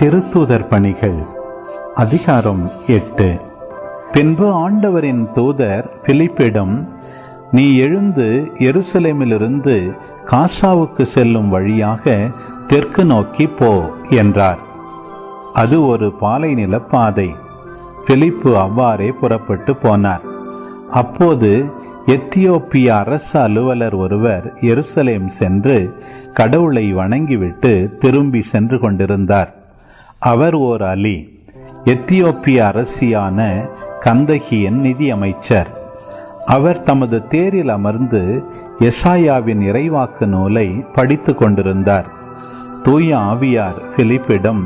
திருத்தூதர் பணிகள் அதிகாரம் 8. பின்பு ஆண்டவரின் தூதர் பிலிப்பிடம், நீ எழுந்து எருசலேமிலிருந்து காசாவுக்கு செல்லும் வழியாக தெற்கு நோக்கி போ என்றார். அது ஒரு பாலை நிலப்பாதை. பிலிப்பு அவ்வாறே புறப்பட்டு போனார். அப்போது எத்தியோப்பிய அரசு அலுவலர் ஒருவர் எருசலேம் சென்று கடவுளை வணங்கிவிட்டு திரும்பி சென்று கொண்டிருந்தார். அவர் ஓர் அலி, எத்தியோப்பிய அரசியான கந்தகியின் நிதி அமைச்சர். அவர் தமது தேரில் அமர்ந்து எசாயாவின் இறைவாக்கு நூலை படித்து கொண்டிருந்தார். தூய ஆவியார் பிலிப்பிடம்,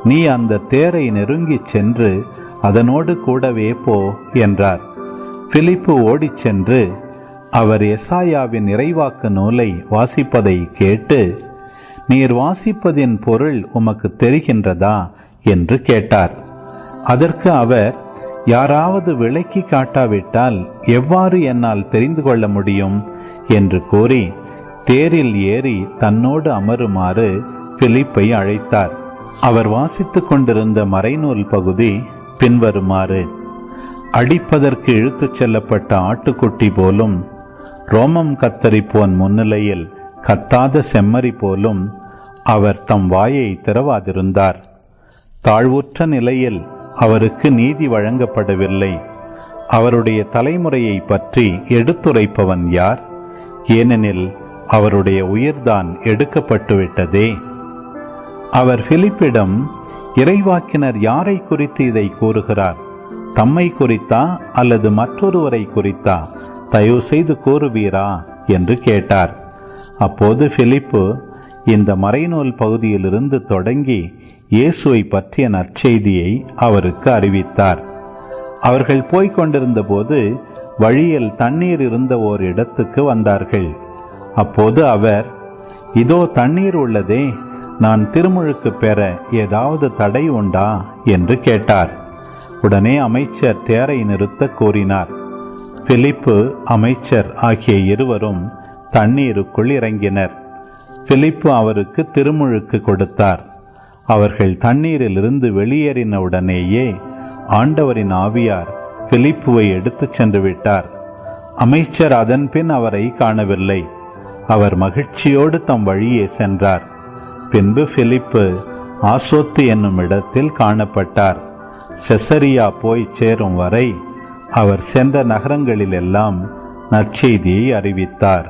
நீ அந்த தேரை நெருங்கிச் சென்று அதனோடு கூடவே போ என்றார். பிலிப்பு ஓடிச் சென்று அவர் எசாயாவின் இறைவாக்கு நூலை வாசிப்பதை கேட்டு, நீர் வாசிப்பதின் பொருள் உமக்கு தெரிகின்றதா என்று கேட்டார். அதற்கு அவர், யாராவது விளக்கி காட்டாவிட்டால் எவ்வாறு என்னால் தெரிந்து கொள்ள முடியும் என்று கூறி தேரில் ஏறி தன்னோடு அமருமாறு பிலிப்பை அழைத்தார். அவர் வாசித்துக் கொண்டிருந்த மறைநூல் பகுதி பின்வருமாறு: அடிப்பதற்கு இழுத்துச் செல்லப்பட்ட ஆட்டுக்குட்டி போலும், ரோமம் கத்தரிப்போன் முன்னிலையில் கத்தாத செம்மறி போலும் அவர் தம் வாயை திறவாதிருந்தார். தாழ்வுற்ற நிலையில் அவருக்கு நீதி வழங்கப்படவில்லை. அவருடைய தலைமுறையை பற்றி எடுத்துரைப்பவன் யார்? ஏனெனில் அவருடைய உயிர்தான் எடுக்கப்பட்டுவிட்டதே. அவர் பிலிப்பிடம், இறைவாக்கினர் யாரை குறித்து இதை கூறுகிறார்? தம்மை குறித்தா அல்லது மற்றொருவரை குறித்தா? தயவு செய்து கூறுவீரா என்று கேட்டார். அப்போது பிலிப்பு இந்த மறைநூல் பகுதியிலிருந்து தொடங்கி இயேசுவை பற்றிய நற்செய்தியை அவருக்கு அறிவித்தார். அவர்கள் போய்கொண்டிருந்த போது வழியில் தண்ணீர் இருந்த ஓர் இடத்துக்கு வந்தார்கள். அப்போது அவர், இதோ தண்ணீர் உள்ளதே, நான் திருமுழுக்கு பெற ஏதாவது தடை உண்டா என்று கேட்டார். உடனே அமைச்சர் தேரை நிறுத்த கூறினார். பிலிப்பு, அமைச்சர் ஆகிய இருவரும் தண்ணீருக்குள் இறங்கினர். பிலிப்பு அவருக்கு திருமுழுக்கு கொடுத்தார். அவர்கள் தண்ணீரிலிருந்து வெளியேறின உடனேயே ஆண்டவரின் ஆவியார் பிலிப்புவை எடுத்துச் சென்று விட்டார். அமைச்சர் அதன் பின் அவரை காணவில்லை. அவர் மகிழ்ச்சியோடு தம் வழியே சென்றார். பின்பு பிலிப்பு ஆசோத்து என்னும் இடத்தில் காணப்பட்டார். செசரியா போய் சேரும் வரை அவர் சென்ற நகரங்களிலெல்லாம் நற்செய்தியை அறிவித்தார்.